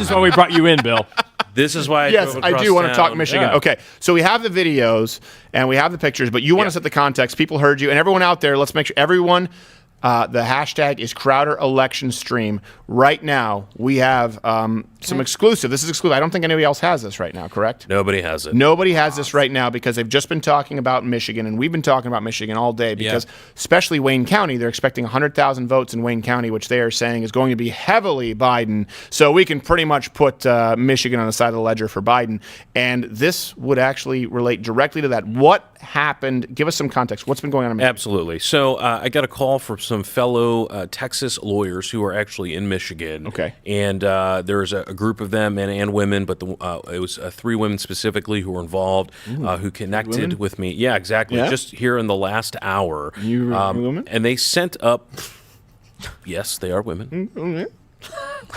is why we brought you in, Bill. This is why Yes, I do want to talk Michigan. Yeah. Okay, so we have the videos and we have the pictures, but you want to set the context. People heard you, and everyone out there, let's make sure everyone, the hashtag is Crowder Election Stream. Right now, we have some exclusive. This is exclusive. I don't think anybody else has this right now, correct? Nobody has it. Nobody has this right now because they've just been talking about Michigan, and we've been talking about Michigan all day because, especially Wayne County, they're expecting 100,000 votes in Wayne County, which they are saying is going to be heavily Biden. So we can pretty much put Michigan on the side of the ledger for Biden. And this would actually relate directly to that. What happened? Give us some context. What's been going on in Michigan? Absolutely. So I got a call from some fellow Texas lawyers who are actually in Michigan. Okay. And there's a group of them, men and women, but it was 3 women specifically who were involved, who connected with me. Yeah, exactly. Yeah? Just here in the last hour. You women? And they sent up, yes, they are women.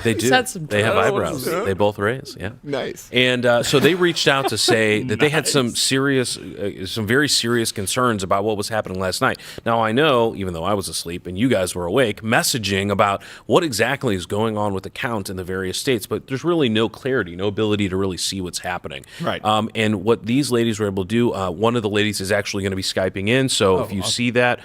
They do. They have eyebrows. They both raise. Yeah. Nice. And so they reached out to say that they had some very serious concerns about what was happening last night. Now I know, even though I was asleep and you guys were awake, messaging about what exactly is going on with the count in the various states, but there's really no clarity, no ability to really see what's happening. Right. And what these ladies were able to do, one of the ladies is actually going to be Skyping in. So if you see that,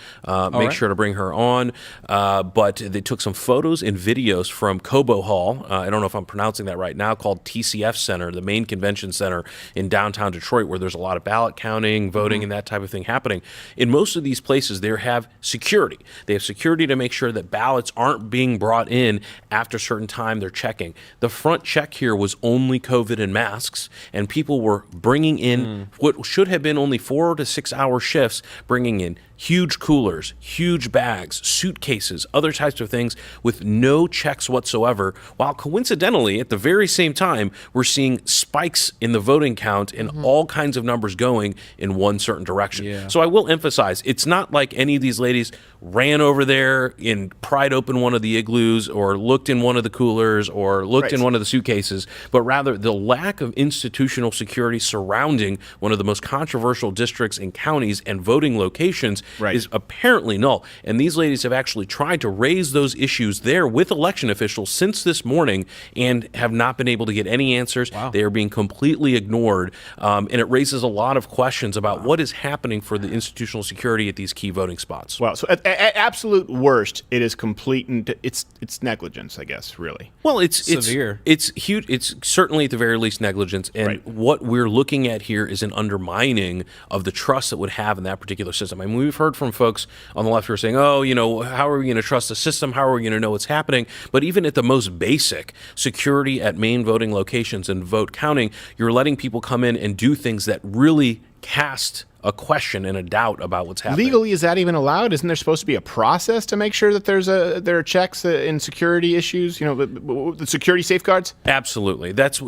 make sure to bring her on. But they took some photos and videos from Cobo Hall. I don't know if I'm pronouncing that right now, called TCF Center, the main convention center in downtown Detroit, where there's a lot of ballot counting, voting, and that type of thing happening. In most of these places, they have security. They have security to make sure that ballots aren't being brought in after a certain time they're checking. The front check here was only COVID and masks, and people were bringing in what should have been only 4 to 6 hour shifts, bringing in huge coolers, huge bags, suitcases, other types of things with no checks whatsoever, while coincidentally, at the very same time, we're seeing spikes in the voting count and all kinds of numbers going in one certain direction. Yeah. So I will emphasize, it's not like any of these ladies ran over there and pried open one of the igloos or looked in one of the coolers or looked in one of the suitcases, but rather the lack of institutional security surrounding one of the most controversial districts and counties and voting locations is apparently null. And these ladies have actually tried to raise those issues there with election officials since this morning and have not been able to get any answers. Wow. They are being completely ignored. And it raises a lot of questions about what is happening for the institutional security at these key voting spots. Well, so at absolute worst, it is complete and it's negligence, I guess, really. Well, it's severe. It's huge. It's certainly at the very least negligence. And what we're looking at here is an undermining of the trust that would have in that particular system. I mean, we've heard from folks on the left who are saying, oh, you know, how are we going to trust the system? How are we going to know what's happening? But even at the most basic security at main voting locations and vote counting, you're letting people come in and do things that really cast a question and a doubt about what's happening. Legally, is that even allowed? Isn't there supposed to be a process to make sure that there are checks in security issues? You know, the security safeguards. Absolutely, that's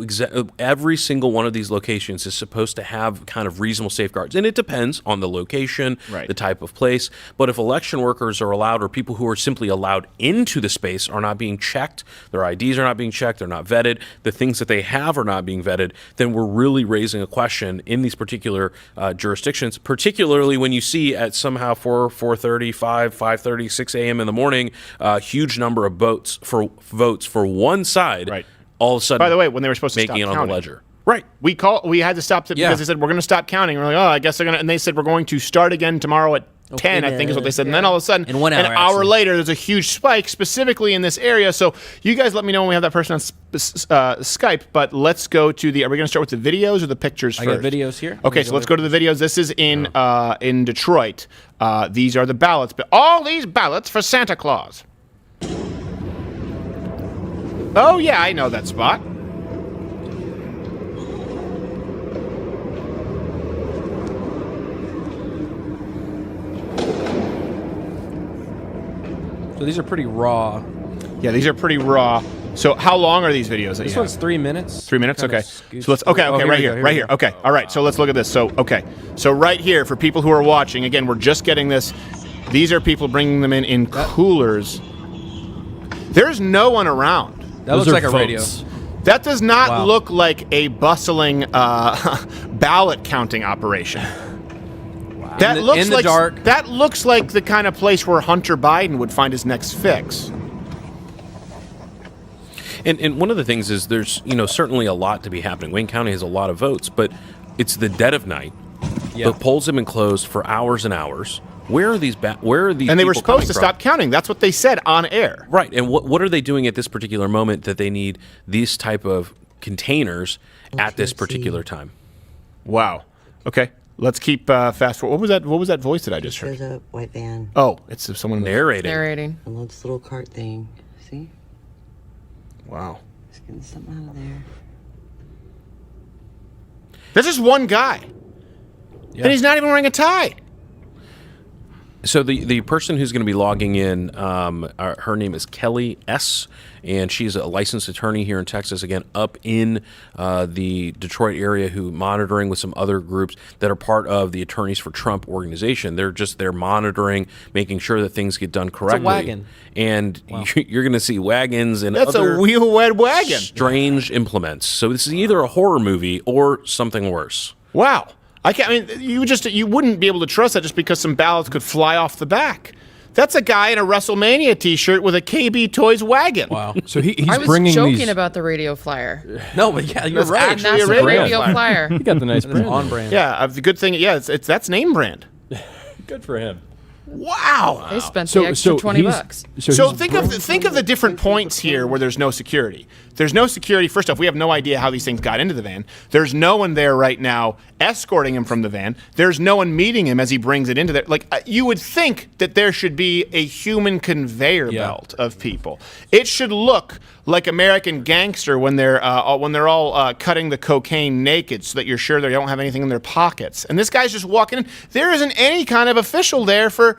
every single one of these locations is supposed to have kind of reasonable safeguards, and it depends on the location, the type of place. But if election workers are allowed, or people who are simply allowed into the space are not being checked, their IDs are not being checked, they're not vetted, the things that they have are not being vetted, then we're really raising a question in these particular jurisdictions. Particularly when you see at somehow 4:30, 5:30, 6 a.m. in the morning, a huge number of votes for one side, all of a sudden. By the way, when they were supposed to stop making it on counting. the ledger. Right. We had to stop it because they said we're going to stop counting. We're like, oh, I guess they're going to, and they said we're going to start again tomorrow at 10, I think is what they said. And then all of a sudden, in 1 hour, an hour later, there's a huge spike specifically in this area. So you guys let me know when we have that person on Skype, but let's go to are we going to start with the videos or the pictures first? I got videos here. Okay, so let's go to the videos. This is in Detroit. These are the ballots. But all these ballots for Santa Claus. Oh, yeah, I know that spot. So these are pretty raw. Yeah, these are pretty raw. So how long are these videos that This you have? one's 3 minutes. 3 minutes? Kinda Okay. scoots So let's through. okay, Oh, right we here, go, right we here. go. Okay. All right. So let's look at this. So okay. So right here for people who are watching, again, we're just getting this. These are people bringing them in coolers. There's no one around. That looks like a radio. That does not Wow. look like a bustling ballot counting operation. That In the- looks in the like dark. That looks like the kind of place where Hunter Biden would find his next fix. And one of the things is there's, certainly a lot to be happening. Wayne County has a lot of votes, but it's the dead of night. Yeah. The polls have been closed for hours and hours. Where are these? And they were supposed to stop counting. That's what they said on air. Right. And what are they doing at this particular moment that they need these type of containers at this particular time? Wow. Okay. Let's keep fast forward. What was that voice that I just heard? There's a white van. Oh, it's someone Narrating. And this little cart thing. See? Wow. Just getting something out of there. There's just one guy. Yeah. And he's not even wearing a tie. So the person who's going to be logging in, her name is Kelly S., and she's a licensed attorney here in Texas, again, up in the Detroit area, who monitoring with some other groups that are part of the Attorneys for Trump organization. They're monitoring, making sure that things get done correctly. It's a wagon. And you're going to see wagons and That's other a wheel-wed wagon. strange implements. So this is either a horror movie or something worse. Wow. You wouldn't be able to trust that just because some ballots could fly off the back. That's a guy in a WrestleMania T-shirt with a KB Toys wagon. Wow. So he's I was bringing joking these. about the radio flyer. No, but yeah, you're That's right. actually That's a the radio radio flyer. He got the nice brand. On brand. Yeah, the good thing, that's name brand. Good for him. Wow. They spent the extra $20. So think of the different points here where there's no security. There's no security. First off, we have no idea how these things got into the van. There's no one there right now escorting him from the van. There's no one meeting him as he brings it into there. You would think that there should be a human conveyor belt of people. It should look like American Gangster when they're all cutting the cocaine naked, so that you're sure they don't have anything in their pockets. And this guy's just walking in. There isn't any kind of official there for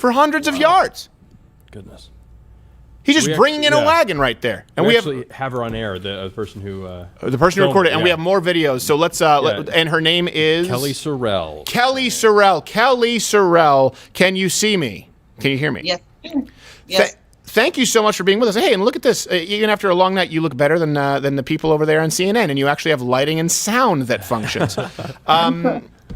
hundreds of yards. Goodness. He's just bringing in a wagon right there, and we actually have her on air. The person who recorded, and we have more videos. So let's and her name is Kelly Sorrell. Kelly Sorrell, can you see me? Can you hear me? Yes. Yes. Thank you so much for being with us. Hey, and look at this. Even after a long night, you look better than the people over there on CNN, and you actually have lighting and sound that functions.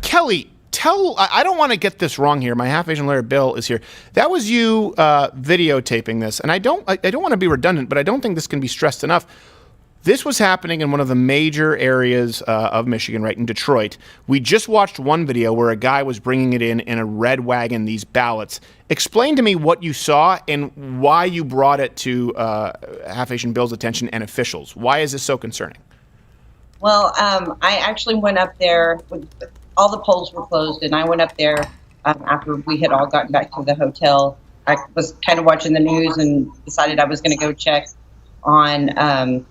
Kelly, I don't want to get this wrong here. My half-Asian lawyer Bill is here. That was you videotaping this, and I don't want to be redundant, but I don't think this can be stressed enough. This was happening in one of the major areas of Michigan, right in Detroit. We just watched one video where a guy was bringing it in a red wagon, these ballots. Explain to me what you saw and why you brought it to half-Asian Bill's attention and officials. Why is this so concerning? Well, I actually went up there. All the polls were closed, and I went up there after we had all gotten back to the hotel. I was kind of watching the news and decided I was going to go check on,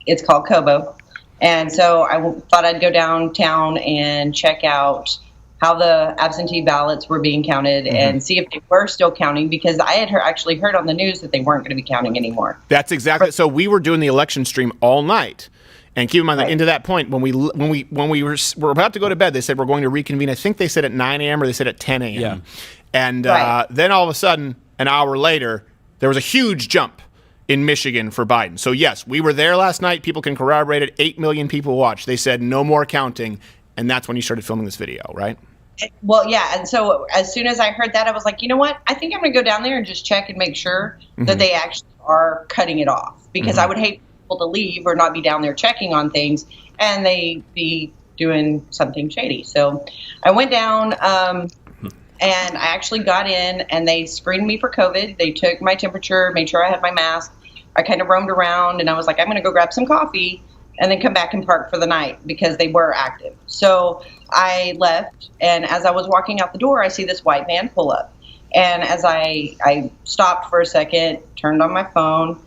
it's called Kobo. And so I thought I'd go downtown and check out how the absentee ballots were being counted and see if they were still counting, because I had actually heard on the news that they weren't going to be counting anymore. That's exactly. So we were doing the election stream all night. And keep in mind that into that point, when we were about to go to bed, they said we're going to reconvene. I think they said at 9 a.m. or they said at 10 a.m. Yeah. And then all of a sudden, an hour later, there was a huge jump in Michigan for Biden. So yes, we were there last night. People can corroborate it. 8 million people watched. They said no more counting, and that's when you started filming this video, right? Well, yeah. And so as soon as I heard that, I was like, you know what? I think I'm going to go down there and just check and make sure that they actually are cutting it off, because I would hate to leave or not be down there checking on things and they be doing something shady. So I went down and I actually got in, and they screened me for COVID. They took my temperature, made sure I had my mask. I kind of roamed around, and I was like, I'm going to go grab some coffee and then come back and park for the night, because they were active. So I left, and as I was walking out the door, I see this white van pull up. And as I stopped for a second, turned on my phone,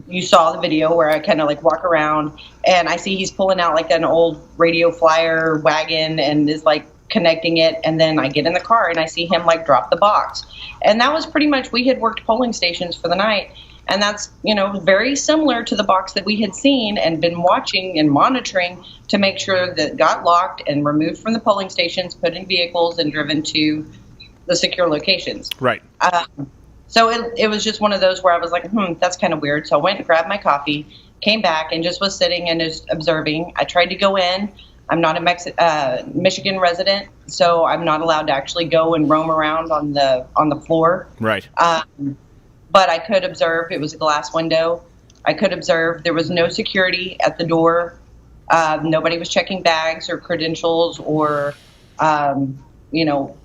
you saw the video where I kind of like walk around, and I see he's pulling out like an old radio flyer wagon and is like connecting it. And then I get in the car and I see him like drop the box. And that was pretty much, we had worked polling stations for the night. And that's, very similar to the box that we had seen and been watching and monitoring to make sure that got locked and removed from the polling stations, put in vehicles, and driven to the secure locations. Right. So it was just one of those where I was like, that's kind of weird. So I went and grabbed my coffee, came back, and just was sitting and just observing. I tried to go in. I'm not a Michigan resident, so I'm not allowed to actually go and roam around on the floor. Right. but I could observe it was a glass window. I could observe there was no security at the door. Nobody was checking bags or credentials or, you know,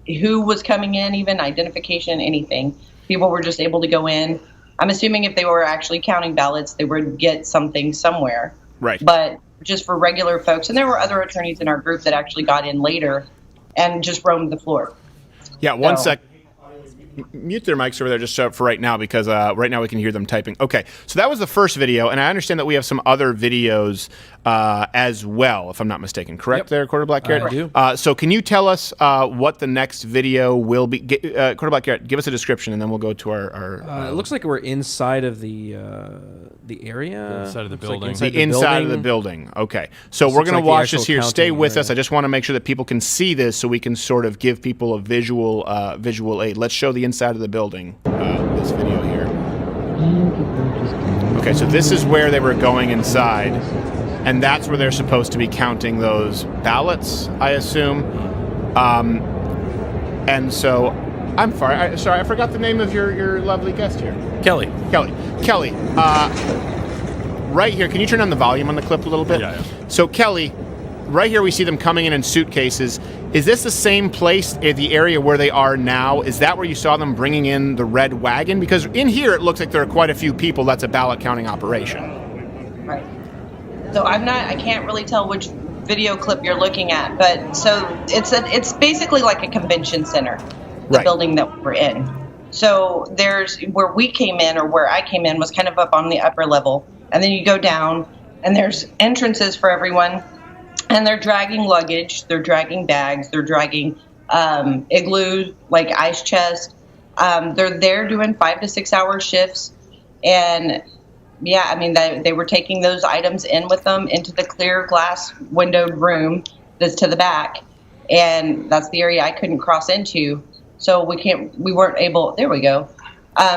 who was coming in, even identification, anything. People were just able to go in. I'm assuming if they were actually counting ballots, they would get something somewhere. Right. But just for regular folks, and there were other attorneys in our group that actually got in later and just roamed the floor. Yeah, one sec. Mute their mics over there just for right now, because right now we can hear them typing. Okay, so that was the first video, and I understand that we have some other videos as well, if I'm not mistaken. Correct there, Quarter Black Garrett? I do. So can you tell us what the next video will be? Quarter Black Garrett, give us a description, and then we'll go to our it looks like we're inside of the area. Inside of the Looks like building. the inside of the building. Okay, so we're looks going like to the watch actual this here. Stay counting with us. area. I just want to make sure that people can see this, so we can sort of give people a visual aid. Let's show the inside of the building. This video here. Okay, so this is where they were going inside, and that's where they're supposed to be counting those ballots, I assume. And so, I'm sorry, I forgot the name of your lovely guest here. Kelly. Kelly, right here, can you turn on the volume on the clip a little bit? Yeah. So, Kelly, right here we see them coming in suitcases. Is this the same place, the area where they are now? Is that where you saw them bringing in the red wagon? Because in here it looks like there are quite a few people. That's a ballot counting operation. Right. So I can't really tell which video clip you're looking at, but so it's basically like a convention center, the Right. building that we're in. So there's where we came in, or where I came in, was kind of up on the upper level, and then you go down, and there's entrances for everyone, and they're dragging luggage, they're dragging bags, they're dragging igloo, like ice chest. They're there doing 5 to 6 hour shifts, and yeah, I mean, they were taking those items in with them into the clear glass windowed room that's to the back, and that's the area I couldn't cross into. So we weren't able, there we go.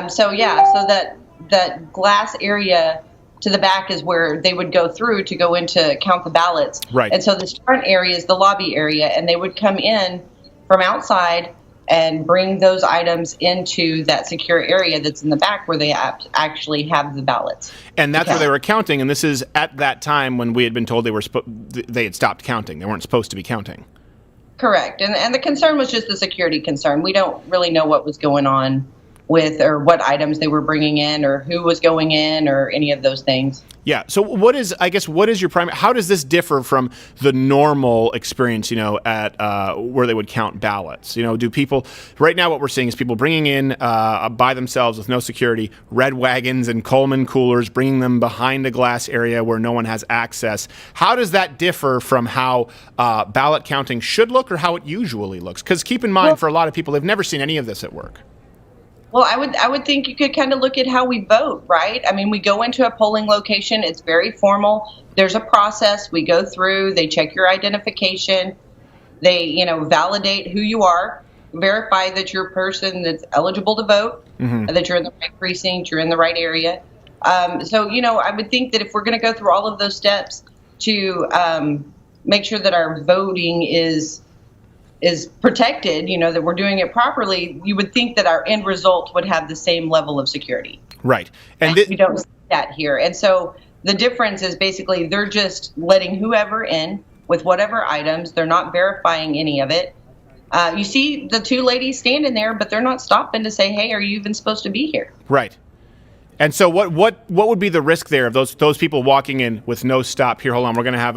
So that glass area to the back is where they would go through to go in to count the ballots. Right. And so this front area is the lobby area, and they would come in from outside and bring those items into that secure area that's in the back where they actually have the ballots. And that's Yeah. where they were counting, and this is at that time when we had been told they had stopped counting. They weren't supposed to be counting. Correct. And the concern was just the security concern. We don't really know what was going on with, or what items they were bringing in, or who was going in, or any of those things. Yeah. So what is your primary, how does this differ from the normal experience, at where they would count ballots? Do people, right now what we're seeing is people bringing in by themselves with no security, red wagons and Coleman coolers, bringing them behind a glass area where no one has access. How does that differ from how ballot counting should look, or how it usually looks? Because keep in mind, for a lot of people, they've never seen any of this at work. Well, I would think you could kind of look at how we vote, right? I mean, we go into a polling location. It's very formal. There's a process. We go through. They check your identification. They, validate who you are, verify that you're a person that's eligible to vote, that you're in the right precinct, you're in the right area. So, I would think that if we're going to go through all of those steps to make sure that our voting is protected, that we're doing it properly, you would think that our end result would have the same level of security. Right. And we don't see that here. And so the difference is basically they're just letting whoever in with whatever items. They're not verifying any of it. You see the two ladies standing there, but they're not stopping to say, hey, are you even supposed to be here? Right. And so what would be the risk there of those people walking in with no stop? Here, hold on. We're going to have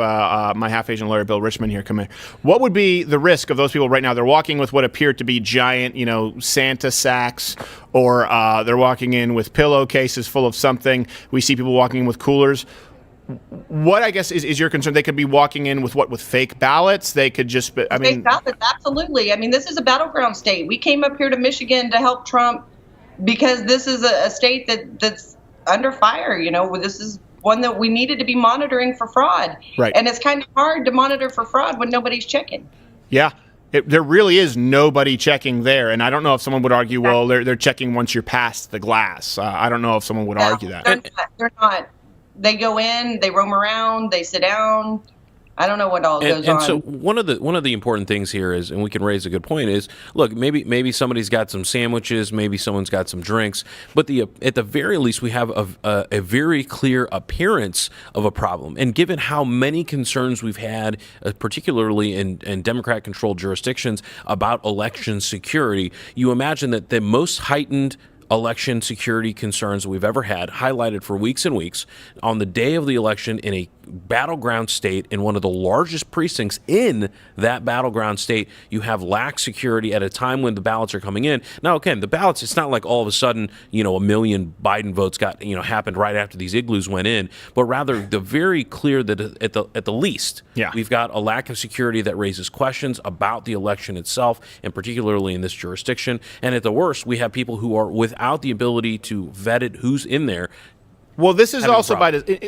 my half-Asian lawyer, Bill Richmond, here come in. What would be the risk of those people right now? They're walking with what appear to be giant, Santa sacks, or they're walking in with pillowcases full of something. We see people walking in with coolers. What, I guess, is your concern? They could be walking in with fake ballots? They could just, Fake ballots, absolutely. I mean, this is a battleground state. We came up here to Michigan to help Trump because this is a state that's under fire. This is one that we needed to be monitoring for fraud. Right. And it's kind of hard to monitor for fraud when nobody's checking. Yeah. There really is nobody checking there. And I don't know if someone would argue, well, they're checking once you're past the glass. I don't know if someone would argue that. They're not. They go in, they roam around, they sit down. I don't know what all goes on. And so one of the important things here is, and we can raise a good point, is look, maybe somebody's got some sandwiches, maybe someone's got some drinks, but at the very least we have a very clear appearance of a problem. And given how many concerns we've had, particularly in Democrat-controlled jurisdictions, about election security, you imagine that the most heightened election security concerns we've ever had, highlighted for weeks and weeks, on the day of the election in a battleground state, in one of the largest precincts in that battleground state, you have lax security at a time when the ballots are coming in. Now, again, the ballots, it's not like all of a sudden, a million Biden votes happened right after these igloos went in, but rather the very clear that at the least, we've got a lack of security that raises questions about the election itself, and particularly in this jurisdiction. And at the worst, we have people who are without the ability to vet it, who's in there. Well, this is also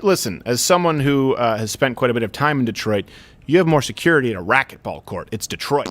listen, as someone who has spent quite a bit of time in Detroit, you have more security at a racquetball court. It's Detroit.